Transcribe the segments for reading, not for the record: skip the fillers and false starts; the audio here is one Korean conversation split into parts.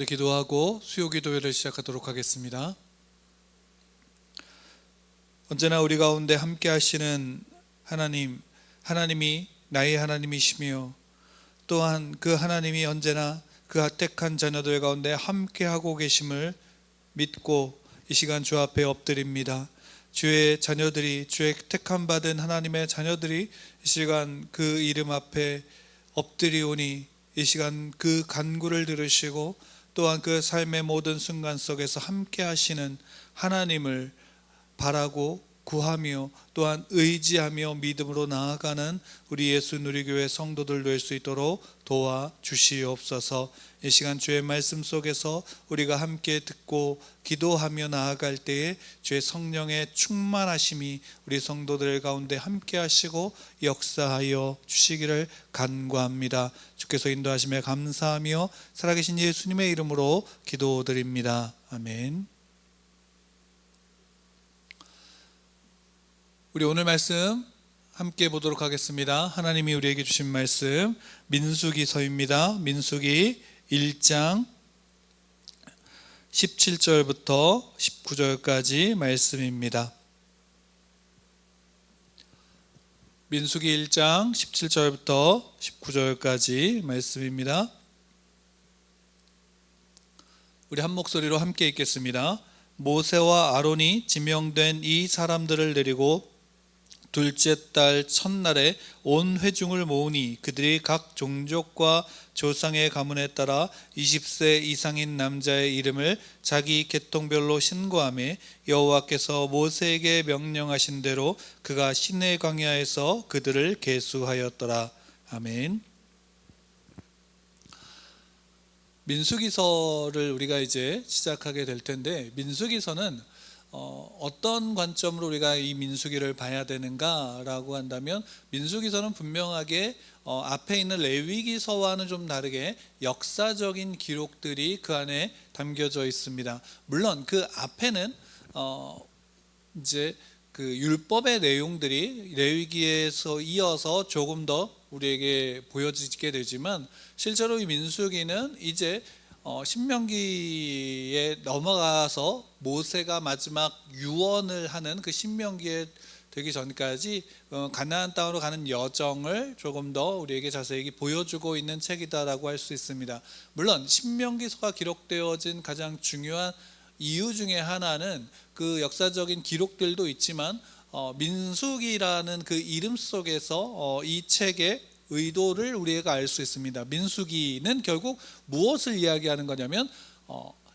우리 기도하고 수요 기도회를 시작하도록 하겠습니다. 언제나 우리 가운데 함께 하시는 하나님, 하나님이 나의 하나님이시며 또한 그 하나님이 언제나 그 택한 자녀들 가운데 함께 하고 계심을 믿고 이 시간 주 앞에 엎드립니다. 주의 자녀들이, 주의 택함 받은 하나님의 자녀들이 이 시간 그 이름 앞에 엎드리오니 이 시간 그 간구를 들으시고 또한 그 삶의 모든 순간 속에서 함께 하시는 하나님을 바라고 구하며 또한 의지하며 믿음으로 나아가는 우리 예수 누리교회 성도들 될 수 있도록 도와주시옵소서. 이 시간 주의 말씀 속에서 우리가 함께 듣고 기도하며 나아갈 때에 주의 성령의 충만하심이 우리 성도들 가운데 함께 하시고 역사하여 주시기를 간구합니다. 주께서 인도하심에 감사하며 살아계신 예수님의 이름으로 기도드립니다. 아멘. 우리 오늘 말씀 함께 보도록 하겠습니다. 하나님이 우리에게 주신 말씀 민수기서입니다. 민수기 1장 17절부터 19절까지 말씀입니다. 민수기 1장 17절부터 19절까지 말씀입니다. 우리 한 목소리로 함께 읽겠습니다. 모세와 아론이 지명된 이 사람들을 데리고 둘째 달 첫날에 온 회중을 모으니 그들이 각 종족과 조상의 가문에 따라 20세 이상인 남자의 이름을 자기 계통별로 신고하며 여호와께서 모세에게 명령하신 대로 그가 시내 광야에서 그들을 계수하였더라. 아멘. 민수기서를 우리가 이제 시작하게 될 텐데, 민수기서는 어떤 관점으로 우리가 이 민수기를 봐야 되는가라고 한다면, 민수기서는 분명하게 앞에 있는 레위기서와는 좀 다르게 역사적인 기록들이 그 안에 담겨져 있습니다. 물론 그 앞에는 이제 그 율법의 내용들이 레위기에서 이어서 조금 더 우리에게 보여지게 되지만, 실제로 이 민수기는 이제 신명기에 넘어가서 모세가 마지막 유언을 하는 그 신명기에 되기 전까지 가나안 땅으로 가는 여정을 조금 더 우리에게 자세히 보여주고 있는 책이다라고 할 수 있습니다. 물론 신명기서가 기록되어진 가장 중요한 이유 중에 하나는 그 역사적인 기록들도 있지만, 민수기라는 그 이름 속에서 이 책의 의도를 우리가 알 수 있습니다. 민수기는 결국 무엇을 이야기하는 거냐면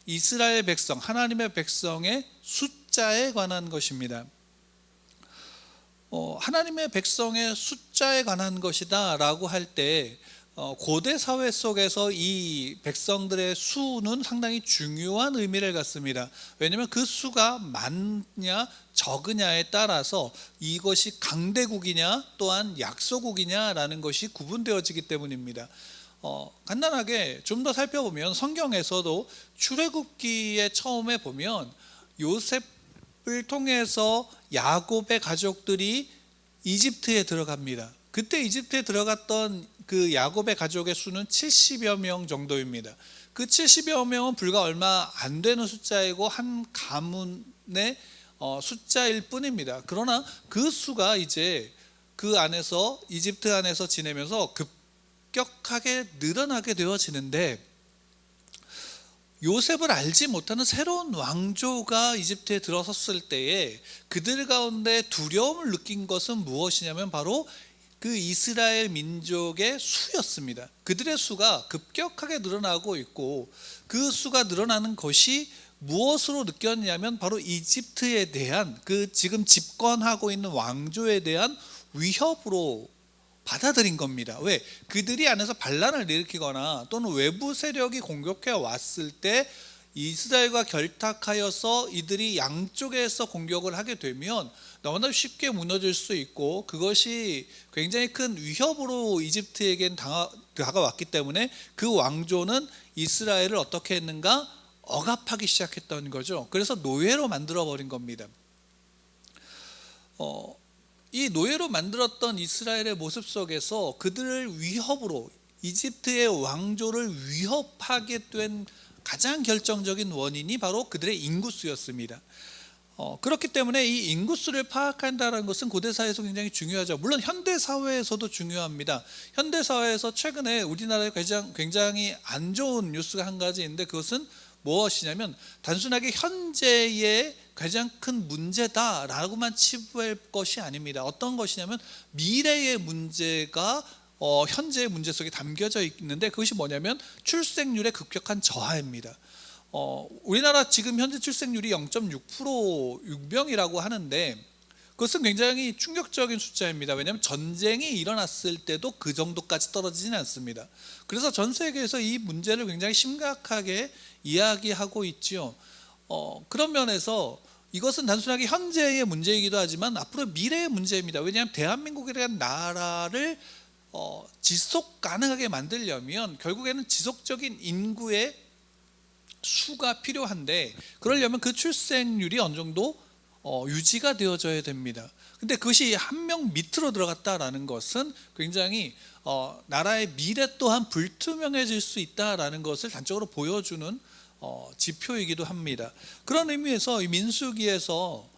이스라엘 백성, 하나님의 백성의 숫자에 관한 것입니다. 하나님의 백성의 숫자에 관한 것이다 라고 할 때 고대 사회 속에서 이 백성들의 수는 상당히 중요한 의미를 갖습니다. 왜냐하면 그 수가 많냐 적으냐에 따라서 이것이 강대국이냐 또한 약소국이냐라는 것이 구분되어지기 때문입니다. 간단하게 좀 더 살펴보면 성경에서도 출애굽기에 처음에 보면 요셉을 통해서 야곱의 가족들이 이집트에 들어갑니다. 그때 이집트에 들어갔던 그 야곱의 가족의 수는 70여 명 정도입니다. 그 70여 명은 불과 얼마 안 되는 숫자이고 한 가문의 숫자일 뿐입니다. 그러나 그 수가 이제 그 안에서 이집트 안에서 지내면서 급격하게 늘어나게 되어지는데, 요셉을 알지 못하는 새로운 왕조가 이집트에 들어섰을 때에 그들 가운데 두려움을 느낀 것은 무엇이냐면 바로 그 이스라엘 민족의 수였습니다. 그들의 수가 급격하게 늘어나고 있고, 그 수가 늘어나는 것이 무엇으로 느꼈냐면 바로 이집트에 대한 그 지금 집권하고 있는 왕조에 대한 위협으로 받아들인 겁니다. 왜? 그들이 안에서 반란을 일으키거나 또는 외부 세력이 공격해 왔을 때 이스라엘과 결탁하여서 이들이 양쪽에서 공격을 하게 되면 너무나 쉽게 무너질 수 있고, 그것이 굉장히 큰 위협으로 이집트에겐 다가왔기 때문에 그 왕조는 이스라엘을 어떻게 했는가? 억압하기 시작했던 거죠. 그래서 노예로 만들어 버린 겁니다. 이 노예로 만들었던 이스라엘의 모습 속에서 그들을 위협으로, 이집트의 왕조를 위협하게 된 가장 결정적인 원인이 바로 그들의 인구수였습니다. 그렇기 때문에 이 인구수를 파악한다는 것은 고대사회에서 굉장히 중요하죠. 물론 현대사회에서도 중요합니다. 현대사회에서 최근에 우리나라에 굉장히 안 좋은 뉴스가 한 가지 있는데, 그것은 무엇이냐면 단순하게 현재의 가장 큰 문제다라고만 치부할 것이 아닙니다. 어떤 것이냐면 미래의 문제가 현재의 문제 속에 담겨져 있는데, 그것이 뭐냐면 출생률의 급격한 저하입니다. 우리나라 지금 현재 출생률이 0.6% 유병이라고 하는데, 그것은 굉장히 충격적인 숫자입니다. 왜냐하면 전쟁이 일어났을 때도 그 정도까지 떨어지지는 않습니다. 그래서 전 세계에서 이 문제를 굉장히 심각하게 이야기하고 있지요. 그런 면에서 이것은 단순하게 현재의 문제이기도 하지만 앞으로 미래의 문제입니다. 왜냐하면 대한민국이라는 나라를 지속 가능하게 만들려면 결국에는 지속적인 인구의 수가 필요한데, 그러려면 그 출생률이 어느 정도 유지가 되어져야 됩니다. 근데 그것이 한 명 밑으로 들어갔다라는 것은 굉장히 나라의 미래 또한 불투명해질 수 있다라는 것을 단적으로 보여주는 지표이기도 합니다. 그런 의미에서 이 민수기에서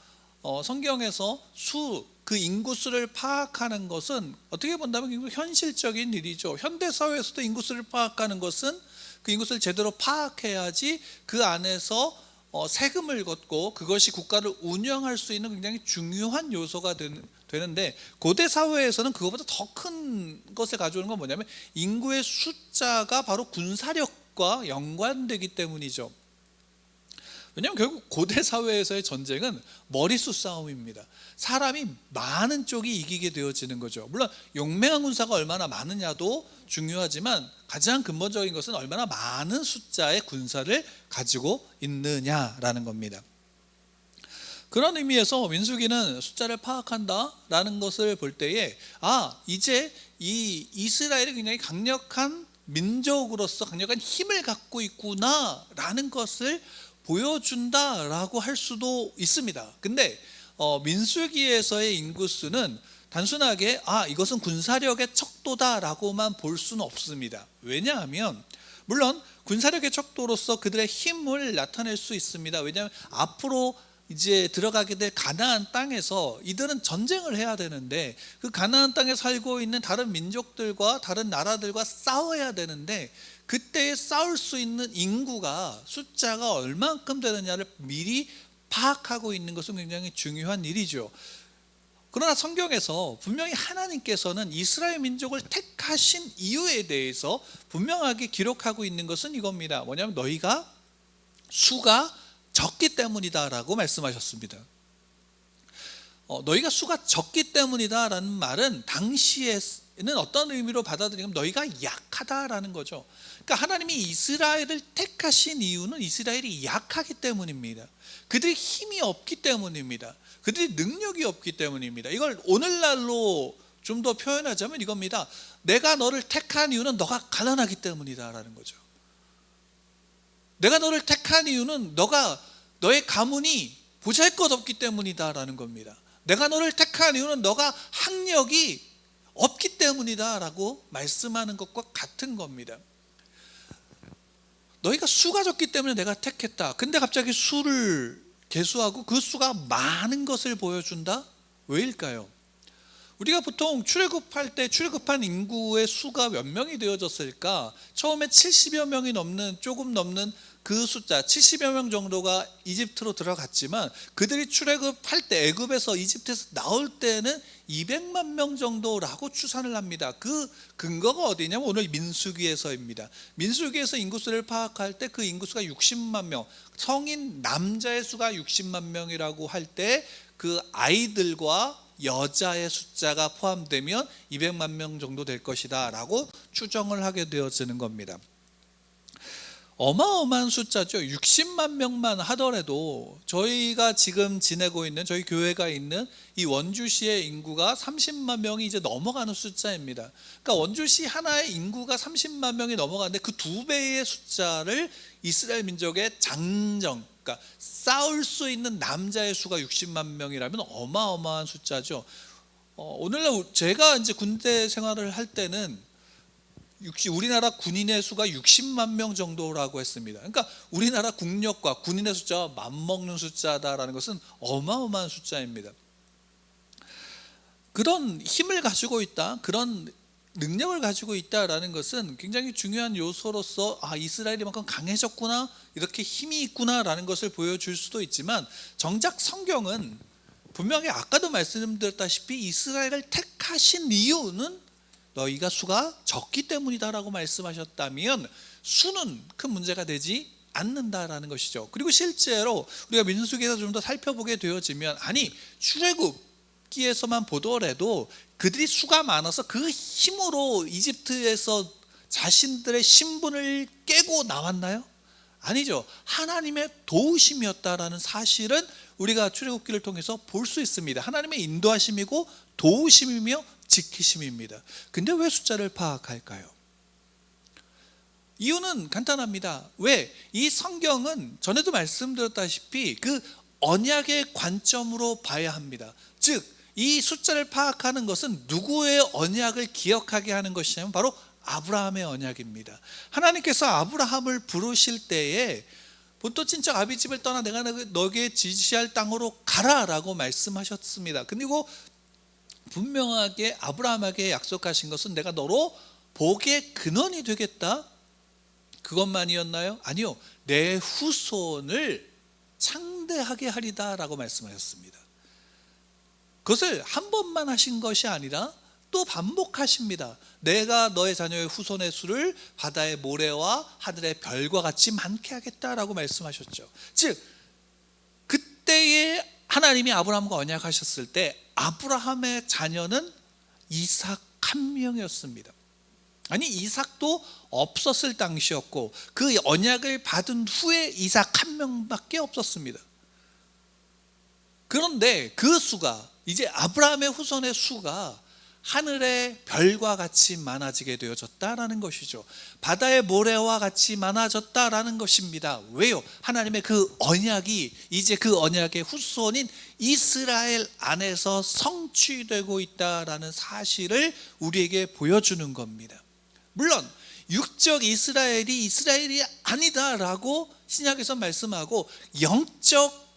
성경에서 그 인구수를 파악하는 것은 어떻게 본다면 굉장히 현실적인 일이죠. 현대사회에서도 인구수를 파악하는 것은 그 인구수를 제대로 파악해야지 그 안에서 세금을 걷고 그것이 국가를 운영할 수 있는 굉장히 중요한 요소가 되는데, 고대 사회에서는 그것보다 더 큰 것을 가져오는 건 뭐냐면 인구의 숫자가 바로 군사력과 연관되기 때문이죠. 왜냐하면 결국 고대 사회에서의 전쟁은 머리수 싸움입니다. 사람이 많은 쪽이 이기게 되어지는 거죠. 물론 용맹한 군사가 얼마나 많으냐도 중요하지만 가장 근본적인 것은 얼마나 많은 숫자의 군사를 가지고 있느냐라는 겁니다. 그런 의미에서 민수기는 숫자를 파악한다라는 것을 볼 때에 이제 이 이스라엘이 굉장히 강력한 민족으로서 강력한 힘을 갖고 있구나라는 것을 보여준다라고 할 수도 있습니다. 근데 민수기에서의 인구수는 단순하게 이것은 군사력의 척도다라고만 볼 수는 없습니다. 왜냐하면 물론 군사력의 척도로서 그들의 힘을 나타낼 수 있습니다. 왜냐하면 앞으로 이제 들어가게 될 가나안 땅에서 이들은 전쟁을 해야 되는데, 그 가나안 땅에 살고 있는 다른 민족들과 다른 나라들과 싸워야 되는데, 그때 싸울 수 있는 인구가 숫자가 얼만큼 되느냐를 미리 파악하고 있는 것은 굉장히 중요한 일이죠. 그러나 성경에서 분명히 하나님께서는 이스라엘 민족을 택하신 이유에 대해서 분명하게 기록하고 있는 것은 이겁니다. 뭐냐면 너희가 수가 적기 때문이다 라고 말씀하셨습니다. 너희가 수가 적기 때문이다 라는 말은 당시에는 어떤 의미로 받아들이면 너희가 약하다라는 거죠. 그러니까 하나님이 이스라엘을 택하신 이유는 이스라엘이 약하기 때문입니다. 그들이 힘이 없기 때문입니다. 그들이 능력이 없기 때문입니다. 이걸 오늘날로 좀 더 표현하자면 이겁니다. 내가 너를 택한 이유는 너가 가난하기 때문이다 라는 거죠. 내가 너를 택한 이유는 너의 가문이 보잘것없기 때문이다 라는 겁니다. 내가 너를 택한 이유는 너가 학력이 없기 때문이다 라고 말씀하는 것과 같은 겁니다. 너희가 수가 적기 때문에 내가 택했다. 근데 갑자기 수를 계수하고 그 수가 많은 것을 보여준다? 왜일까요? 우리가 보통 출애굽할 때 출애굽한 인구의 수가 몇 명이 되어졌을까? 처음에 70여 명이 조금 넘는 그 숫자 70여 명 정도가 이집트로 들어갔지만, 그들이 출애굽할 때 애굽에서 이집트에서 나올 때는 200만 명 정도라고 추산을 합니다. 그 근거가 어디냐면 오늘 민수기에서입니다. 민수기에서 인구수를 파악할 때 그 인구수가 60만 명, 성인 남자의 수가 60만 명이라고 할 때 그 아이들과 여자의 숫자가 포함되면 200만 명 정도 될 것이다 라고 추정을 하게 되어지는 겁니다. 어마어마한 숫자죠. 60만 명만 하더라도 저희가 지금 지내고 있는 저희 교회가 있는 이 원주시의 인구가 30만 명이 이제 넘어가는 숫자입니다. 그러니까 원주시 하나의 인구가 30만 명이 넘어가는데 그 2배의 숫자를 이스라엘 민족의 그러니까 싸울 수 있는 남자의 수가 60만 명이라면 어마어마한 숫자죠. 오늘날 제가 이제 군대 생활을 할 때는 우리나라 군인의 수가 60만 명 정도라고 했습니다. 그러니까 우리나라 국력과 군인의 숫자와 맞먹는 숫자다라는 것은 어마어마한 숫자입니다. 그런 힘을 가지고 있다, 그런 능력을 가지고 있다라는 것은 굉장히 중요한 요소로서 이스라엘이만큼 강해졌구나, 이렇게 힘이 있구나라는 것을 보여줄 수도 있지만, 정작 성경은 분명히 아까도 말씀드렸다시피 이스라엘을 택하신 이유는 너희가 수가 적기 때문이다라고 말씀하셨다면 수는 큰 문제가 되지 않는다라는 것이죠. 그리고 실제로 우리가 민수기에서 좀 더 살펴보게 되어지면, 출애굽기에서만 보더라도 그들이 수가 많아서 그 힘으로 이집트에서 자신들의 신분을 깨고 나왔나요? 아니죠. 하나님의 도우심이었다라는 사실은 우리가 출애굽기를 통해서 볼 수 있습니다. 하나님의 인도하심이고 도우심이며 지키심입니다. 근데 왜 숫자를 파악할까요? 이유는 간단합니다. 왜? 이 성경은 전에도 말씀드렸다시피 그 언약의 관점으로 봐야 합니다. 즉, 이 숫자를 파악하는 것은 누구의 언약을 기억하게 하는 것이냐면 바로 아브라함의 언약입니다. 하나님께서 아브라함을 부르실 때에 본토 친척 아비 집을 떠나 내가 너에게 지시할 땅으로 가라라고 말씀하셨습니다. 그리고 분명하게 아브라함에게 약속하신 것은 내가 너로 복의 근원이 되겠다, 그것만이었나요? 아니요, 내 후손을 창대하게 하리다 라고 말씀하셨습니다. 그것을 한 번만 하신 것이 아니라 또 반복하십니다. 내가 너의 자녀의 후손의 수를 바다의 모래와 하늘의 별과 같이 많게 하겠다라고 말씀하셨죠. 즉, 그때에 하나님이 아브라함과 언약하셨을 때 아브라함의 자녀는 이삭 한 명이었습니다. 아니, 이삭도 없었을 당시였고 그 언약을 받은 후에 이삭 한 명밖에 없었습니다. 그런데 그 수가, 이제 아브라함의 후손의 수가 하늘의 별과 같이 많아지게 되어졌다라는 것이죠. 바다의 모래와 같이 많아졌다라는 것입니다. 왜요? 하나님의 그 언약이 이제 그 언약의 후손인 이스라엘 안에서 성취되고 있다라는 사실을 우리에게 보여주는 겁니다. 물론 육적 이스라엘이 아니다라고 신약에서 말씀하고, 영적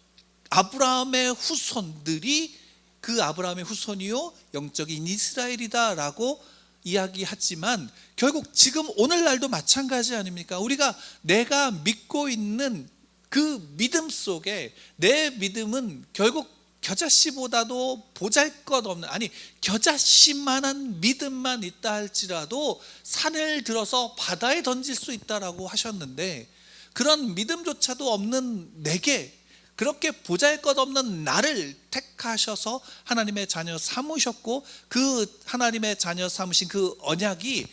아브라함의 후손들이 그 아브라함의 후손이요 영적인 이스라엘이다라고 이야기하지만, 결국 지금 오늘날도 마찬가지 아닙니까? 우리가 내가 믿고 있는 그 믿음 속에 내 믿음은 결국 겨자씨보다도 보잘것없는, 겨자씨만한 믿음만 있다 할지라도 산을 들어서 바다에 던질 수 있다라고 하셨는데, 그런 믿음조차도 없는 내게 그렇게 보잘것없는 나를 택하셔서 하나님의 자녀 삼으셨고, 그 하나님의 자녀 삼으신 그 언약이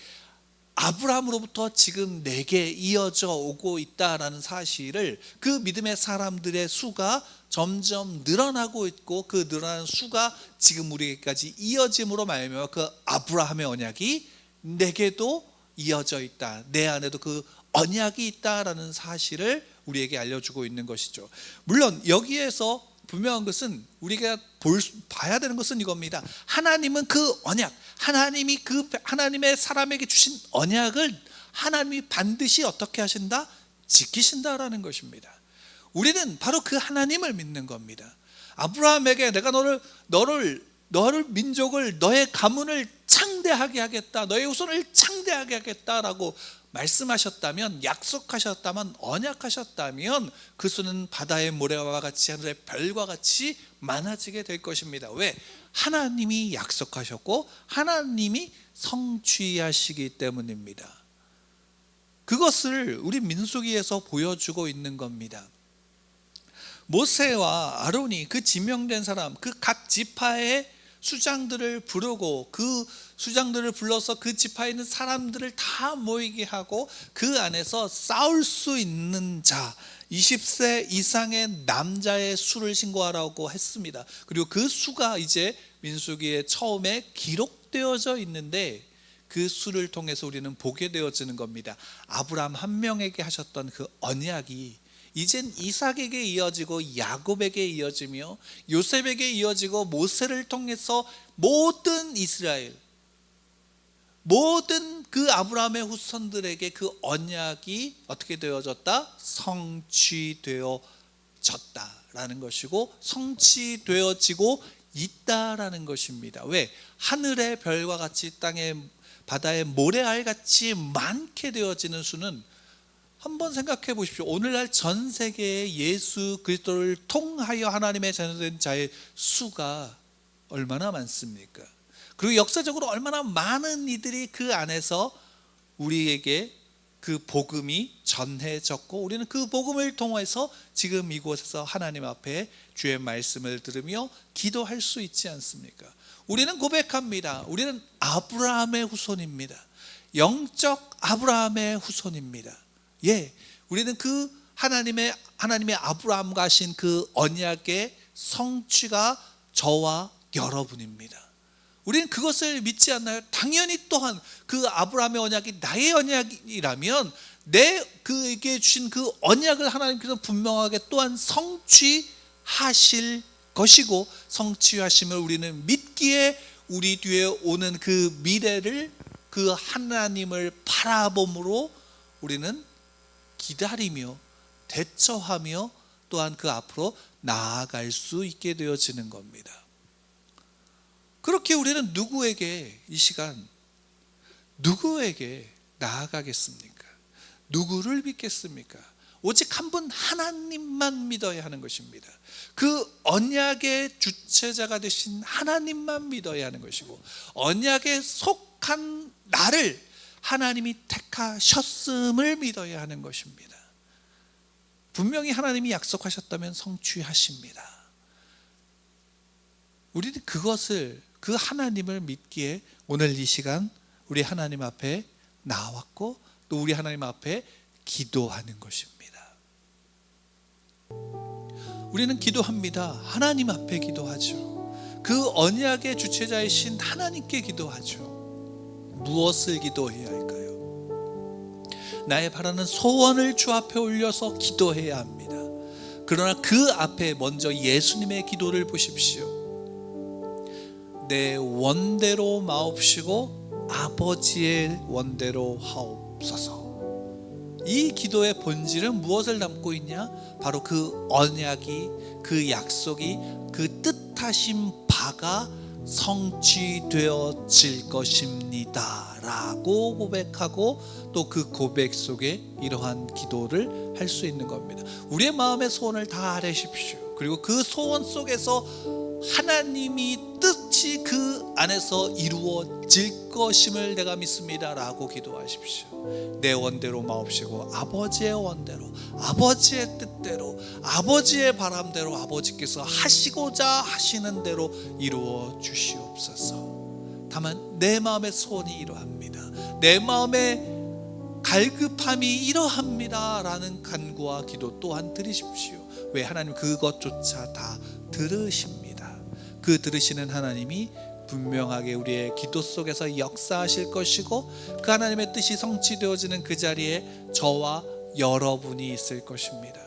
아브라함으로부터 지금 내게 이어져 오고 있다라는 사실을, 그 믿음의 사람들의 수가 점점 늘어나고 있고 그 늘어나는 수가 지금 우리에게까지 이어짐으로 말미암아 그 아브라함의 언약이 내게도 이어져 있다, 내 안에도 그 언약이 있다라는 사실을 우리에게 알려주고 있는 것이죠. 물론 여기에서 분명한 것은, 우리가 봐야 되는 것은 이겁니다. 하나님은 그 언약, 하나님이 그 하나님의 사람에게 주신 언약을 하나님이 반드시 어떻게 하신다? 지키신다라는 것입니다. 우리는 바로 그 하나님을 믿는 겁니다. 아브라함에게 내가 너를 민족을, 너의 가문을 창대하게 하겠다, 너의 후손을 창대하게 하겠다라고 말씀하셨다면, 약속하셨다면, 언약하셨다면 그 수는 바다의 모래와 같이 하늘의 별과 같이 많아지게 될 것입니다. 왜? 하나님이 약속하셨고 하나님이 성취하시기 때문입니다. 그것을 우리 민수기에서 보여주고 있는 겁니다. 모세와 아론이, 그 지명된 사람, 그 각 지파의 수장들을 부르고, 그 수장들을 불러서 그 지파에 있는 사람들을 다 모이게 하고 그 안에서 싸울 수 있는 자 20세 이상의 남자의 수를 신고하라고 했습니다. 그리고 그 수가 이제 민수기에 처음에 기록되어져 있는데, 그 수를 통해서 우리는 보게 되어지는 겁니다. 아브라함 한 명에게 하셨던 그 언약이 이젠 이삭에게 이어지고 야곱에게 이어지며 요셉에게 이어지고 모세를 통해서 모든 이스라엘, 모든 그 아브라함의 후손들에게 그 언약이 어떻게 되어졌다? 성취되어졌다라는 것이고, 성취되어지고 있다라는 것입니다. 왜? 하늘의 별과 같이 땅의 바다의 모래알같이 많게 되어지는 수는, 한번 생각해 보십시오. 오늘날 전 세계에 예수 그리스도를 통하여 하나님의 자녀된 자의 수가 얼마나 많습니까? 그리고 역사적으로 얼마나 많은 이들이 그 안에서 우리에게 그 복음이 전해졌고, 우리는 그 복음을 통해서 지금 이곳에서 하나님 앞에 주의 말씀을 들으며 기도할 수 있지 않습니까? 우리는 고백합니다. 우리는 아브라함의 후손입니다. 영적 아브라함의 후손입니다. 예, 우리는 그 하나님의 아브라함과 하신 그 언약의 성취가 저와 여러분입니다. 우리는 그것을 믿지 않나요? 당연히 또한 그 아브라함의 언약이 나의 언약이라면 내 그에게 주신 그 언약을 하나님께서 분명하게 또한 성취하실 것이고, 성취하심을 우리는 믿기에 우리 뒤에 오는 그 미래를, 그 하나님을 바라봄으로 우리는 기다리며 대처하며 또한 그 앞으로 나아갈 수 있게 되어지는 겁니다. 그렇게 우리는 누구에게 이 시간 누구에게 나아가겠습니까? 누구를 믿겠습니까? 오직 한 분 하나님만 믿어야 하는 것입니다. 그 언약의 주체자가 되신 하나님만 믿어야 하는 것이고, 언약에 속한 나를 하나님이 택하셨음을 믿어야 하는 것입니다. 분명히 하나님이 약속하셨다면 성취하십니다. 우리는 그것을, 그 하나님을 믿기에 오늘 이 시간 우리 하나님 앞에 나왔고, 또 우리 하나님 앞에 기도하는 것입니다. 우리는 기도합니다. 하나님 앞에 기도하죠. 그 언약의 주체자이신 하나님께 기도하죠. 무엇을 기도해야 할까요? 나의 바라는 소원을 주 앞에 올려서 기도해야 합니다. 그러나 그 앞에 먼저 예수님의 기도를 보십시오. 내 원대로 마옵시고 아버지의 원대로 하옵소서. 이 기도의 본질은 무엇을 담고 있냐? 바로 그 언약이, 그 약속이, 그 뜻하신 바가 성취되어질 것입니다 라고 고백하고, 또 그 고백 속에 이러한 기도를 할 수 있는 겁니다. 우리의 마음의 소원을 다 아뢰십시오. 그리고 그 소원 속에서 하나님이 뜻이 그 안에서 이루어질 것임을 내가 믿습니다 라고 기도하십시오. 내 원대로 마옵시고 아버지의 원대로, 아버지의 뜻대로, 아버지의 바람대로 아버지께서 하시고자 하시는 대로 이루어 주시옵소서. 다만 내 마음의 소원이 이러합니다, 내 마음의 갈급함이 이러합니다 라는 간구와 기도 또한 드리십시오. 왜? 하나님 그것조차 다 들으십니다. 그 들으시는 하나님이 분명하게 우리의 기도 속에서 역사하실 것이고, 그 하나님의 뜻이 성취되어지는 그 자리에 저와 여러분이 있을 것입니다.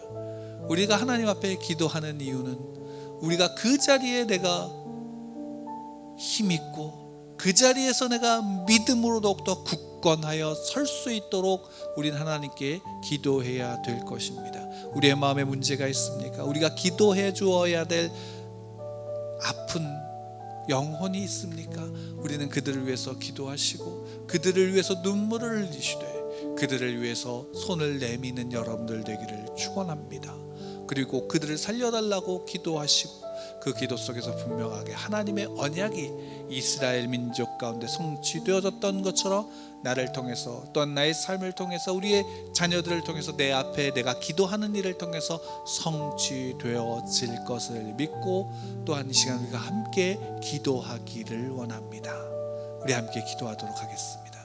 우리가 하나님 앞에 기도하는 이유는 우리가 그 자리에 내가 힘있고 그 자리에서 내가 믿음으로 더욱더 굳건하여 설 수 있도록 우리는 하나님께 기도해야 될 것입니다. 우리의 마음에 문제가 있습니까? 우리가 기도해 주어야 될 아픈 영혼이 있습니까? 우리는 그들을 위해서 기도하시고, 그들을 위해서 눈물을 흘리시되, 그들을 위해서 손을 내미는 여러분들 되기를 축원합니다. 그리고 그들을 살려달라고 기도하시고, 그 기도 속에서 분명하게 하나님의 언약이 이스라엘 민족 가운데 성취되어졌던 것처럼 나를 통해서, 또한 나의 삶을 통해서, 우리의 자녀들을 통해서, 내 앞에 내가 기도하는 일을 통해서 성취되어질 것을 믿고, 또한 이 시간 우리가 함께 기도하기를 원합니다. 우리 함께 기도하도록 하겠습니다.